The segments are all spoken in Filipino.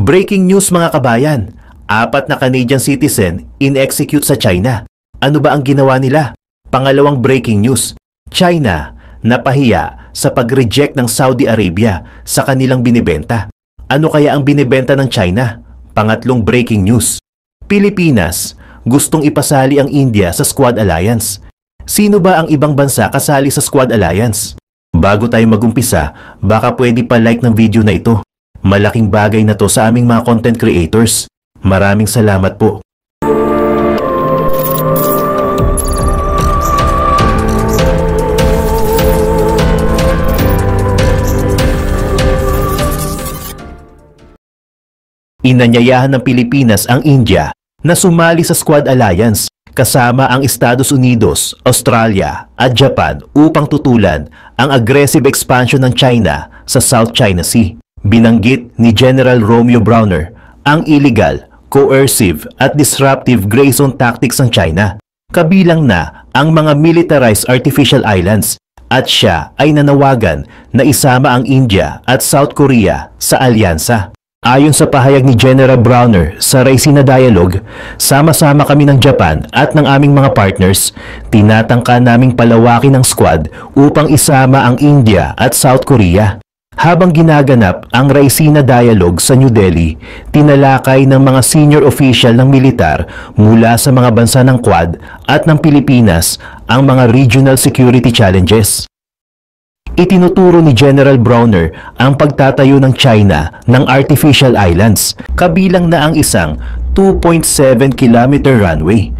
Breaking news mga kabayan, 4 na Canadian citizen in-execute sa China. Ano ba ang ginawa nila? Pangalawang breaking news, China napahiya sa pag-reject ng Saudi Arabia sa kanilang binibenta. Ano kaya ang binibenta ng China? Pangatlong breaking news, Pilipinas gustong ipasali ang India sa Quad Alliance. Sino ba ang ibang bansa kasali sa Quad Alliance? Bago tayo magumpisa, baka pwede pa like ng video na ito. Malaking bagay na to sa aming mga content creators. Maraming salamat po. Inanyayahan ng Pilipinas ang India na sumali sa Quad Alliance kasama ang Estados Unidos, Australia at Japan upang tutulan ang aggressive expansion ng China sa South China Sea. Binanggit ni General Romeo Browner ang illegal, coercive at disruptive gray zone tactics ng China, kabilang na ang mga militarized artificial islands, at siya ay nanawagan na isama ang India at South Korea sa alyansa. Ayon sa pahayag ni General Browner sa Raisina Dialogue, sama-sama kami ng Japan at ng aming mga partners, tinatangka naming palawakin ang Squad upang isama ang India at South Korea. Habang ginaganap ang Raisina Dialogue sa New Delhi, tinalakay ng mga senior official ng militar mula sa mga bansa ng Quad at ng Pilipinas ang mga regional security challenges. Itinuturo ni General Browner ang pagtatayo ng China ng artificial islands, kabilang na ang isang 2.7 km runway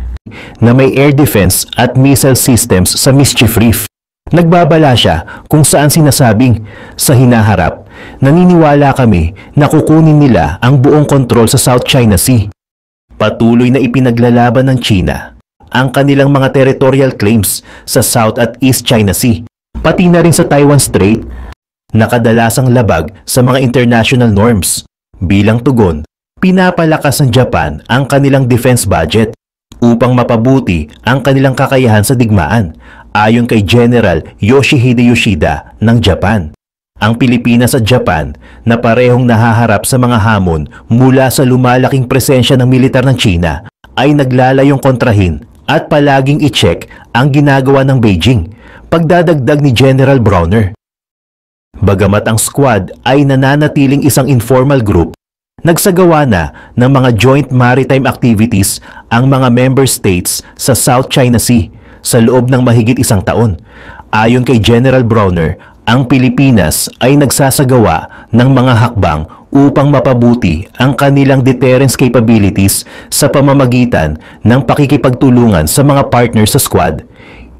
na may air defense at missile systems sa Mischief Reef. Nagbabala siya kung saan sinasabing, sa hinaharap, naniniwala kami na kukunin nila ang buong kontrol sa South China Sea. Patuloy na ipinaglalaban ng China ang kanilang mga territorial claims sa South at East China Sea, pati na rin sa Taiwan Strait, na kadalasang labag sa mga international norms. Bilang tugon, pinapalakas ng Japan ang kanilang defense budget upang mapabuti ang kanilang kakayahan sa digmaan, ayon kay General Yoshihide Yoshida ng Japan. Ang Pilipinas at Japan na parehong nahaharap sa mga hamon mula sa lumalaking presensya ng militar ng China ay naglalayong kontrahin at palaging i-check ang ginagawa ng Beijing, pagdadagdag ni General Browner. Bagamat ang Squad ay nananatiling isang informal group, nagsagawa na ng mga joint maritime activities ang mga member states sa South China Sea sa loob ng mahigit isang taon. Ayon kay General Browner, ang Pilipinas ay nagsasagawa ng mga hakbang upang mapabuti ang kanilang deterrence capabilities sa pamamagitan ng pakikipagtulungan sa mga partners sa Squad.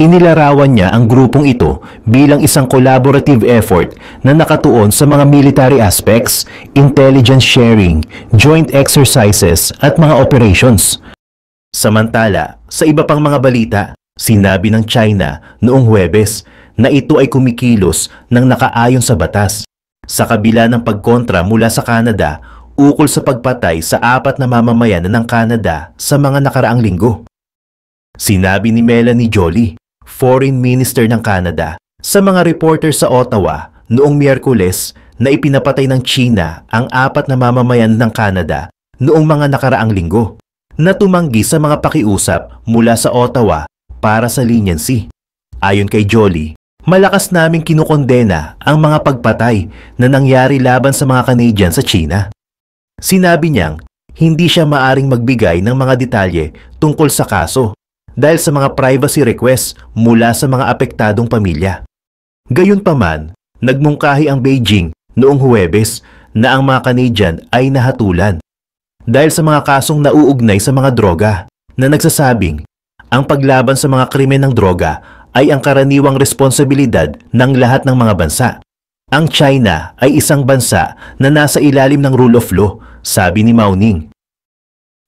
Inilarawan niya ang grupong ito bilang isang collaborative effort na nakatuon sa mga military aspects, intelligence sharing, joint exercises at mga operations. Samantala, sa iba pang mga balita, sinabi ng China noong Huwebes na ito ay kumikilos ng nakaayon sa batas, sa kabila ng pagkontra mula sa Canada ukol sa pagpatay sa 4 na mamamayan ng Canada sa mga nakaraang linggo. Sinabi ni Melanie Joly, Foreign Minister ng Canada, sa mga reporter sa Ottawa noong Miyerkules na ipinapatay ng China ang 4 na mamamayan ng Canada noong mga nakaraang linggo, na tumanggi sa mga pakiusap mula sa Ottawa para sa leniency. Ayon kay Joly, malakas naming kinukondena ang mga pagpatay na nangyari laban sa mga Canadian sa China. Sinabi niyang hindi siya maaring magbigay ng mga detalye tungkol sa kaso dahil sa mga privacy requests mula sa mga apektadong pamilya. Gayunpaman, nagmungkahi ang Beijing noong Huwebes na ang mga Canadian ay nahatulan dahil sa mga kasong nauugnay sa mga droga, na nagsasabing ang paglaban sa mga krimen ng droga ay ang karaniwang responsibilidad ng lahat ng mga bansa. Ang China ay isang bansa na nasa ilalim ng rule of law, sabi ni Mao Ning.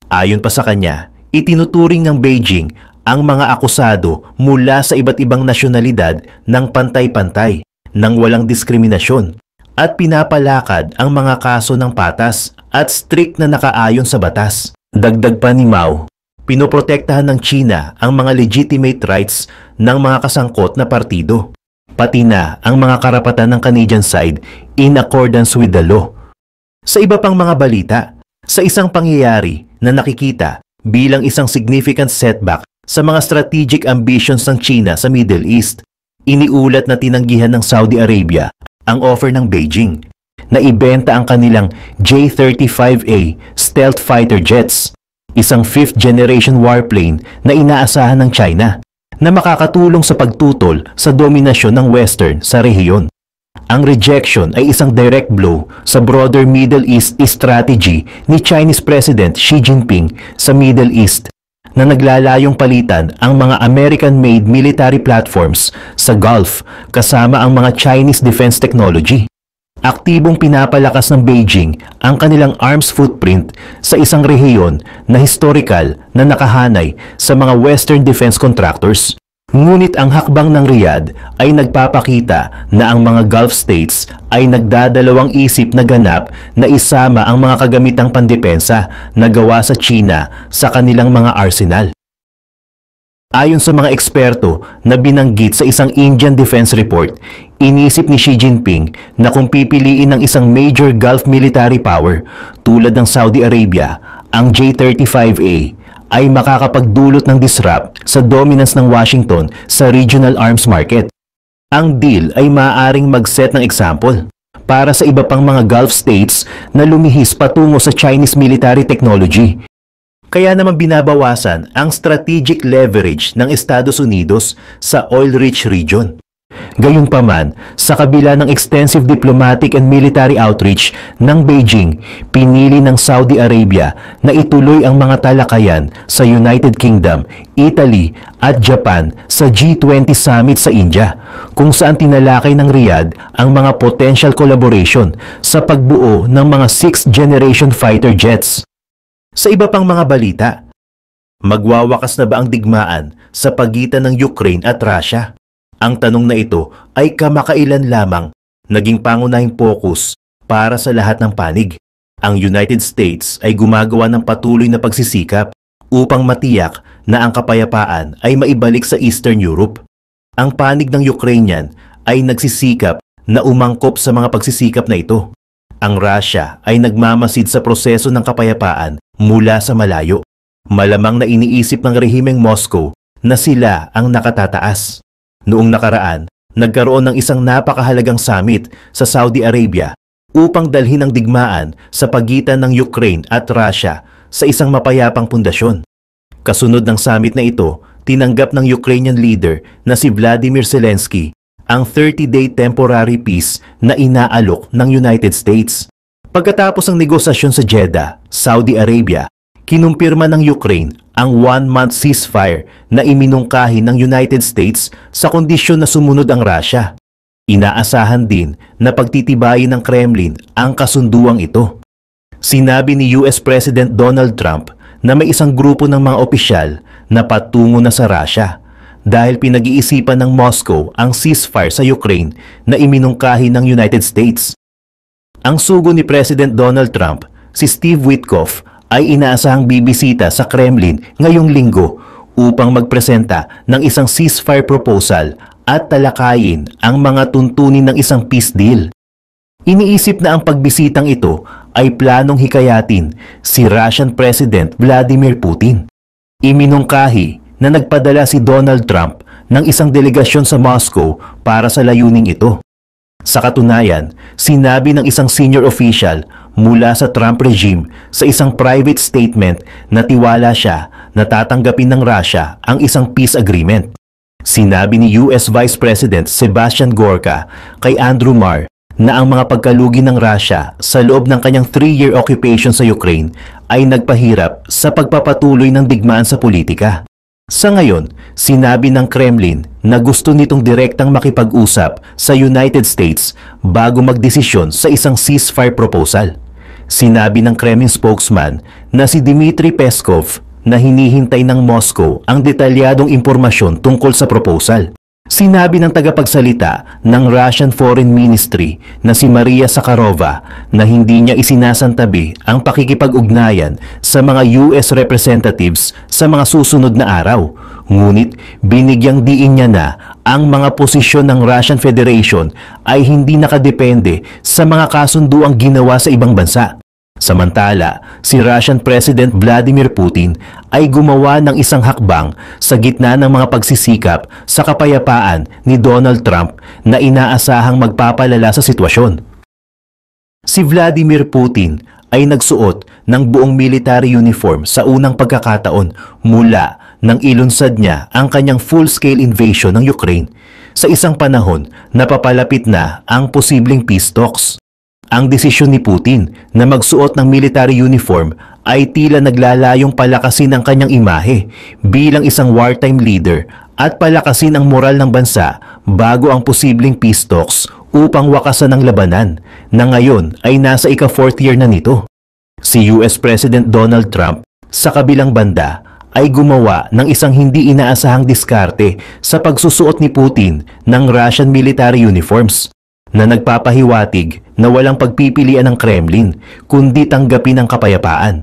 Ayon pa sa kanya, itinuturing ng Beijing ang mga akusado mula sa iba't ibang nasyonalidad ng pantay-pantay, nang walang diskriminasyon, at pinapalakad ang mga kaso ng patas at strict na nakaayon sa batas. Dagdag pa ni Mao, pinoprotektahan ng China ang mga legitimate rights ng mga kasangkot na partido, pati na ang mga karapatan ng Canadian side in accordance with the law. Sa iba pang mga balita, sa isang pangyayari na nakikita bilang isang significant setback sa mga strategic ambitions ng China sa Middle East, iniulat na tinanggihan ng Saudi Arabia ang offer ng Beijing na ibenta ang kanilang J-35A stealth fighter jets, isang 5th generation warplane na inaasahan ng China na makakatulong sa pagtutol sa dominasyon ng Western sa rehiyon. Ang rejection ay isang direct blow sa broader Middle East strategy ni Chinese President Xi Jinping sa Middle East na naglalayong palitan ang mga American-made military platforms sa Gulf kasama ang mga Chinese defense technology. Aktibong pinapalakas ng Beijing ang kanilang arms footprint sa isang rehiyon na historical na nakahanay sa mga Western defense contractors. Ngunit ang hakbang ng Riyadh ay nagpapakita na ang mga Gulf states ay nagdadalawang isip na ganap na isama ang mga kagamitang pandepensa na gawa sa China sa kanilang mga arsenal. Ayon sa mga eksperto na binanggit sa isang Indian Defense Report, inisip ni Xi Jinping na kung pipiliin ng isang major Gulf military power tulad ng Saudi Arabia, ang J-35A ay makakapagdulot ng disrupt sa dominance ng Washington sa regional arms market. Ang deal ay maaaring mag-set ng example para sa iba pang mga Gulf states na lumihis patungo sa Chinese military technology. Kaya naman binabawasan ang strategic leverage ng Estados Unidos sa oil-rich region. Gayunpaman, sa kabila ng extensive diplomatic and military outreach ng Beijing, pinili ng Saudi Arabia na ituloy ang mga talakayan sa United Kingdom, Italy at Japan sa G20 Summit sa India, kung saan tinalakay ng Riyadh ang mga potential collaboration sa pagbuo ng mga 6th generation fighter jets. Sa iba pang mga balita, magwawakas na ba ang digmaan sa pagitan ng Ukraine at Russia? Ang tanong na ito ay kamakailan lamang naging pangunahing focus para sa lahat ng panig. Ang United States ay gumagawa ng patuloy na pagsisikap upang matiyak na ang kapayapaan ay maibalik sa Eastern Europe. Ang panig ng Ukrainian ay nagsisikap na umangkop sa mga pagsisikap na ito. Ang Russia ay nagmamasid sa proseso ng kapayapaan mula sa malayo. Malamang na iniisip ng rehimeng Moscow na sila ang nakatataas. Noong nakaraan, nagkaroon ng isang napakahalagang summit sa Saudi Arabia upang dalhin ang digmaan sa pagitan ng Ukraine at Russia sa isang mapayapang pundasyon. Kasunod ng summit na ito, tinanggap ng Ukrainian leader na si Vladimir Zelensky ang 30-day temporary peace na inaalok ng United States. Pagkatapos ng negosasyon sa Jeddah, Saudi Arabia, kinumpirma ng Ukraine ang 1-month ceasefire na iminungkahi ng United States sa kondisyon na sumunod ang Russia. Inaasahan din na pagtitibayin ng Kremlin ang kasunduang ito. Sinabi ni US President Donald Trump na may isang grupo ng mga opisyal na patungo na sa Russia dahil pinag-iisipan ng Moscow ang ceasefire sa Ukraine na iminungkahi ng United States. Ang sugo ni President Donald Trump, si Steve Witkoff, ay inaasahang bibisita sa Kremlin ngayong linggo upang magpresenta ng isang ceasefire proposal at talakayin ang mga tuntunin ng isang peace deal. Iniisip na ang pagbisitang ito ay planong hikayatin si Russian President Vladimir Putin. Iminungkahi na nagpadala si Donald Trump ng isang delegasyon sa Moscow para sa layuning ito. Sa katunayan, sinabi ng isang senior official mula sa Trump regime sa isang private statement na tiwala siya na tatanggapin ng Russia ang isang peace agreement. Sinabi ni US Vice President Sebastian Gorka kay Andrew Marr na ang mga pagkalugi ng Russia sa loob ng kanyang 3-year occupation sa Ukraine ay nagpahirap sa pagpapatuloy ng digmaan sa politika. Sa ngayon, sinabi ng Kremlin na gusto nitong direktang makipag-usap sa United States bago magdesisyon sa isang ceasefire proposal. Sinabi ng Kremlin spokesman na si Dmitry Peskov na hinihintay ng Moscow ang detalyadong impormasyon tungkol sa proposal. Sinabi ng tagapagsalita ng Russian Foreign Ministry na si Maria Zakharova na hindi niya isinasantabi ang pakikipag-ugnayan sa mga US representatives sa mga susunod na araw. Ngunit binigyang diin niya na ang mga posisyon ng Russian Federation ay hindi nakadepende sa mga kasunduang ginawa sa ibang bansa. Samantala, si Russian President Vladimir Putin ay gumawa ng isang hakbang sa gitna ng mga pagsisikap sa kapayapaan ni Donald Trump na inaasahang magpapalala sa sitwasyon. Si Vladimir Putin ay nagsuot ng buong military uniform sa unang pagkakataon mula nang ilunsad niya ang kanyang full-scale invasion ng Ukraine sa isang panahon na papalapit na ang posibleng peace talks. Ang desisyon ni Putin na magsuot ng military uniform ay tila naglalayong palakasin ang kanyang imahe bilang isang wartime leader at palakasin ang moral ng bansa bago ang posibleng peace talks upang wakasan ang labanan na ngayon ay nasa ika-4th year na nito. Si US President Donald Trump sa kabilang banda ay gumawa ng isang hindi inaasahang diskarte sa pagsusuot ni Putin ng Russian military uniforms na nagpapahiwatig na walang pagpipilian ng Kremlin kundi tanggapin ang kapayapaan.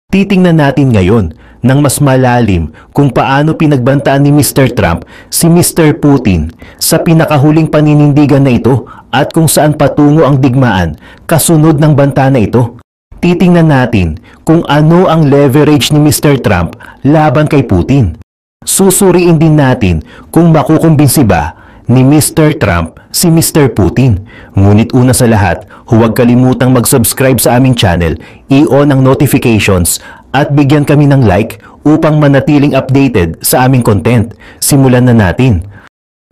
Titingnan natin ngayon ng mas malalim kung paano pinagbantaan ni Mr. Trump si Mr. Putin sa pinakahuling paninindigan na ito at kung saan patungo ang digmaan kasunod ng banta na ito. Titingnan natin kung ano ang leverage ni Mr. Trump laban kay Putin. Susuriin din natin kung makukumbinsi ba ni Mr. Trump si Mr. Putin. Ngunit una sa lahat, huwag kalimutang mag-subscribe sa aming channel, i-on ang notifications at bigyan kami ng like upang manatiling updated sa aming content. Simulan na natin.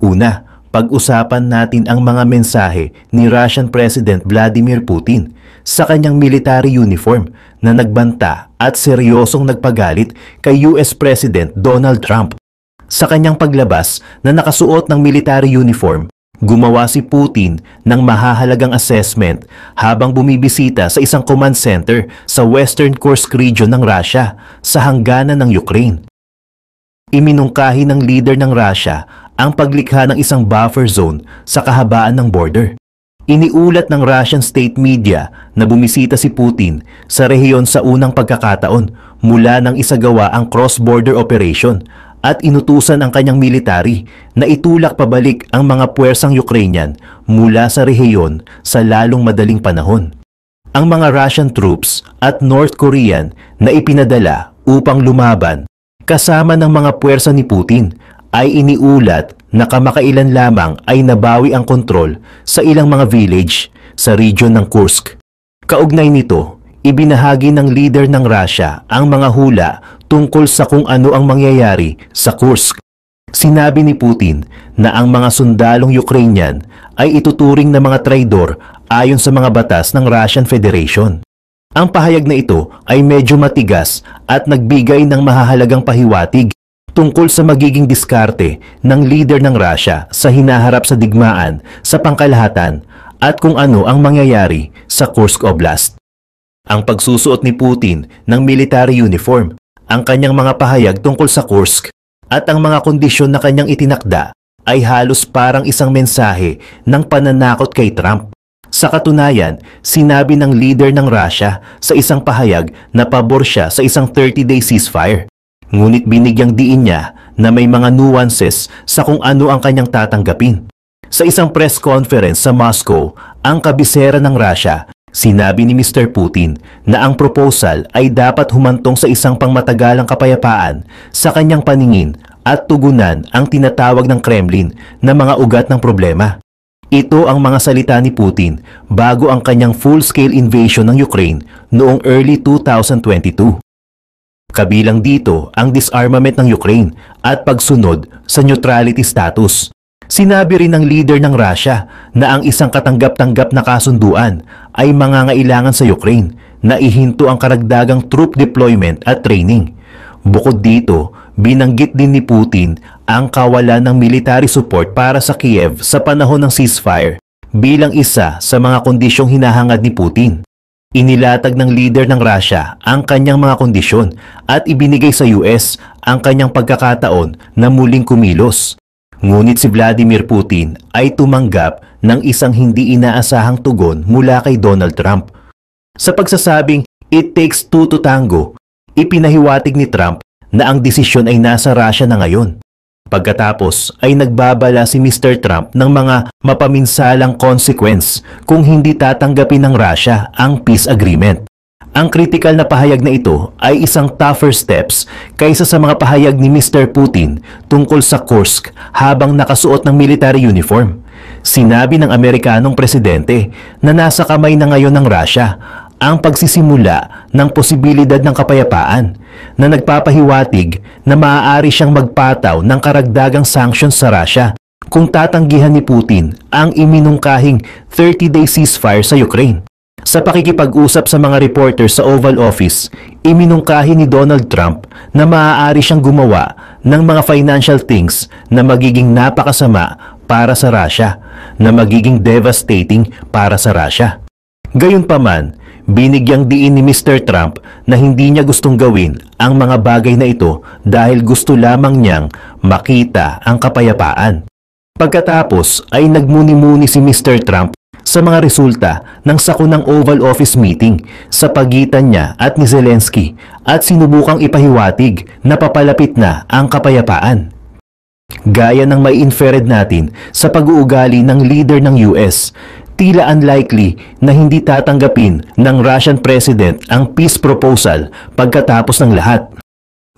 Una, pag-usapan natin ang mga mensahe ni Russian President Vladimir Putin sa kanyang military uniform na nagbanta at seryosong nagpagalit kay US President Donald Trump. Sa kanyang paglabas na nakasuot ng military uniform, gumawa si Putin ng mahahalagang assessment habang bumibisita sa isang command center sa Western Kursk region ng Russia sa hangganan ng Ukraine. Iminungkahi ng leader ng Russia ang paglikha ng isang buffer zone sa kahabaan ng border. Iniulat ng Russian state media na bumisita si Putin sa rehiyon sa unang pagkakataon mula nang isagawa ang cross-border operation at inutusan ang kanyang military na itulak pabalik ang mga puwersang Ukrainian mula sa rehiyon sa lalong madaling panahon. Ang mga Russian troops at North Korean na ipinadala upang lumaban kasama ng mga puwersa ni Putin ay iniulat na kamakailan lamang ay nabawi ang kontrol sa ilang mga village sa region ng Kursk. Kaugnay nito, ibinahagi ng leader ng Russia ang mga hula tungkol sa kung ano ang mangyayari sa Kursk. Sinabi ni Putin na ang mga sundalong Ukrainian ay ituturing na mga traidor ayon sa mga batas ng Russian Federation. Ang pahayag na ito ay medyo matigas at nagbigay ng mahahalagang pahiwatig tungkol sa magiging diskarte ng leader ng Russia sa hinaharap sa digmaan sa pangkalahatan at kung ano ang mangyayari sa Kursk Oblast. Ang pagsusuot ni Putin ng military uniform, ang kanyang mga pahayag tungkol sa Kursk at ang mga kondisyon na kanyang itinakda ay halos parang isang mensahe ng pananakot kay Trump. Sa katunayan, sinabi ng leader ng Russia sa isang pahayag na pabor siya sa isang 30-day ceasefire. Ngunit binigyang diin niya na may mga nuances sa kung ano ang kanyang tatanggapin. Sa isang press conference sa Moscow, ang kabisera ng Russia, sinabi ni Mr. Putin na ang proposal ay dapat humantong sa isang pangmatagalang kapayapaan sa kanyang paningin at tugunan ang tinatawag ng Kremlin na mga ugat ng problema. Ito ang mga salita ni Putin bago ang kanyang full-scale invasion ng Ukraine noong early 2022. Kabilang dito ang disarmament ng Ukraine at pagsunod sa neutrality status. Sinabi rin ng leader ng Russia na ang isang katanggap-tanggap na kasunduan ay mangangailangan sa Ukraine na ihinto ang karagdagang troop deployment at training. Bukod dito, binanggit din ni Putin ang kawalan ng military support para sa Kiev sa panahon ng ceasefire bilang isa sa mga kondisyong hinahangad ni Putin. Inilatag ng leader ng Russia ang kanyang mga kondisyon at ibinigay sa US ang kanyang pagkakataon na muling kumilos. Ngunit si Vladimir Putin ay tumanggap ng isang hindi inaasahang tugon mula kay Donald Trump. Sa pagsasabing, "It takes two to tango," ipinahiwatig ni Trump na ang desisyon ay nasa Russia na ngayon. Pagkatapos ay nagbabala si Mr. Trump ng mga mapaminsalang consequence kung hindi tatanggapin ng Russia ang peace agreement. Ang kritikal na pahayag na ito ay isang tougher steps kaysa sa mga pahayag ni Mr. Putin tungkol sa Kursk habang nakasuot ng military uniform. Sinabi ng Amerikanong presidente na nasa kamay na ngayon ng Russia ang pagsisimula ng posibilidad ng kapayapaan na nagpapahiwatig na maaari siyang magpataw ng karagdagang sanctions sa Russia kung tatanggihan ni Putin ang iminungkahing 30-day ceasefire sa Ukraine. Sa pakikipag-usap sa mga reporter sa Oval Office, iminungkahi ni Donald Trump na maaari siyang gumawa ng mga financial things na magiging napakasama para sa Russia, na magiging devastating para sa Russia. Gayunpaman, binigyang diin ni Mr. Trump na hindi niya gustong gawin ang mga bagay na ito dahil gusto lamang niyang makita ang kapayapaan. Pagkatapos ay nagmuni-muni si Mr. Trump sa mga resulta ng sakunang Oval Office meeting sa pagitan niya at ni Zelensky at sinubukang ipahiwatig na papalapit na ang kapayapaan. Gaya ng may inferred natin sa pag-uugali ng leader ng US, tila unlikely na hindi tatanggapin ng Russian President ang peace proposal pagkatapos ng lahat.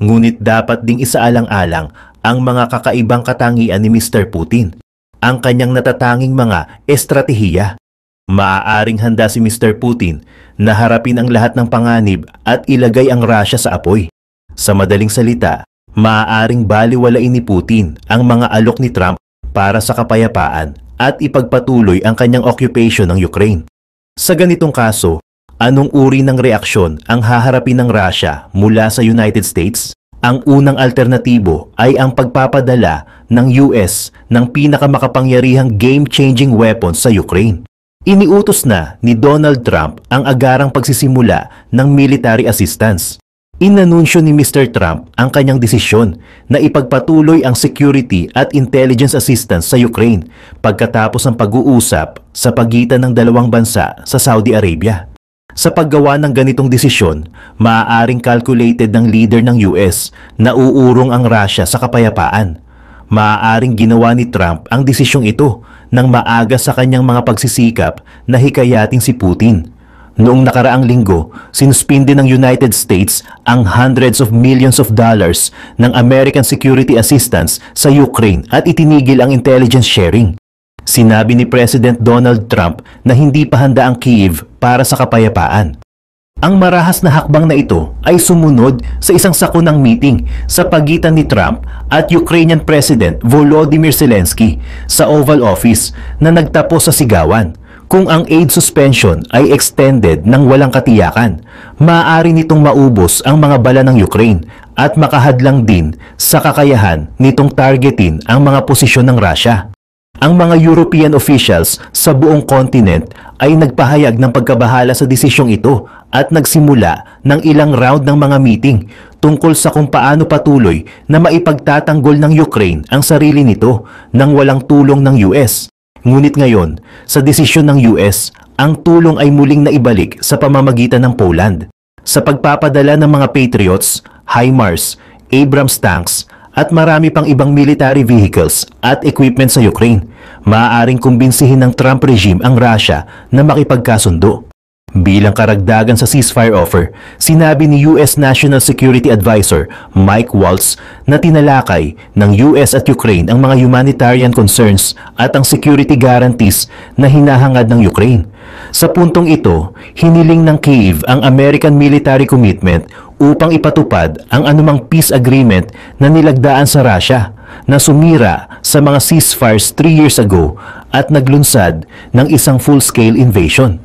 Ngunit dapat ding isaalang-alang ang mga kakaibang katangian ni Mr. Putin, ang kanyang natatanging mga estratehiya. Maaaring handa si Mr. Putin na harapin ang lahat ng panganib at ilagay ang Russia sa apoy. Sa madaling salita, maaaring baliwalain ni Putin ang mga alok ni Trump para sa kapayapaan at ipagpatuloy ang kanyang occupation ng Ukraine. Sa ganitong kaso, anong uri ng reaksyon ang haharapin ng Russia mula sa United States? Ang unang alternatibo ay ang pagpapadala ng US ng pinakamakapangyarihang game-changing weapons sa Ukraine. Iniutos na ni Donald Trump ang agarang pagsisimula ng military assistance. Inanunsyo ni Mr. Trump ang kanyang desisyon na ipagpatuloy ang security at intelligence assistance sa Ukraine pagkatapos ng pag-uusap sa pagitan ng dalawang bansa sa Saudi Arabia. Sa paggawa ng ganitong desisyon, maaaring calculated ng leader ng US na uurong ang Russia sa kapayapaan. Maaaring ginawa ni Trump ang desisyong ito nang maaga sa kanyang mga pagsisikap na hikayatin si Putin. Noong nakaraang linggo, sinuspinde ng United States ang hundreds of millions of dollars ng American security assistance sa Ukraine at itinigil ang intelligence sharing. Sinabi ni President Donald Trump na hindi pa handa ang Kyiv para sa kapayapaan. Ang marahas na hakbang na ito ay sumunod sa isang sakunang meeting sa pagitan ni Trump at Ukrainian President Volodymyr Zelensky sa Oval Office na nagtapos sa sigawan. Kung ang aid suspension ay extended ng walang katiyakan, maaari nitong maubos ang mga bala ng Ukraine at makahadlang din sa kakayahan nitong targetin ang mga posisyon ng Russia. Ang mga European officials sa buong continent ay nagpahayag ng pagkabahala sa desisyong ito at nagsimula ng ilang round ng mga meeting tungkol sa kung paano patuloy na maipagtatanggol ng Ukraine ang sarili nito nang walang tulong ng US. Ngunit ngayon, sa desisyon ng US, ang tulong ay muling naibalik sa pamamagitan ng Poland. Sa pagpapadala ng mga Patriots, HIMARS, Abrams tanks, at marami pang ibang military vehicles at equipment sa Ukraine, maaaring kumbinsihin ng Trump regime ang Russia na makipagkasundo. Bilang karagdagan sa ceasefire offer, sinabi ni US National Security Advisor Mike Waltz na tinalakay ng US at Ukraine ang mga humanitarian concerns at ang security guarantees na hinahangad ng Ukraine. Sa puntong ito, hiniling ng Kyiv ang American military commitment upang ipatupad ang anumang peace agreement na nilagdaan sa Russia na sumira sa mga ceasefires 3 years ago at naglunsad ng isang full-scale invasion.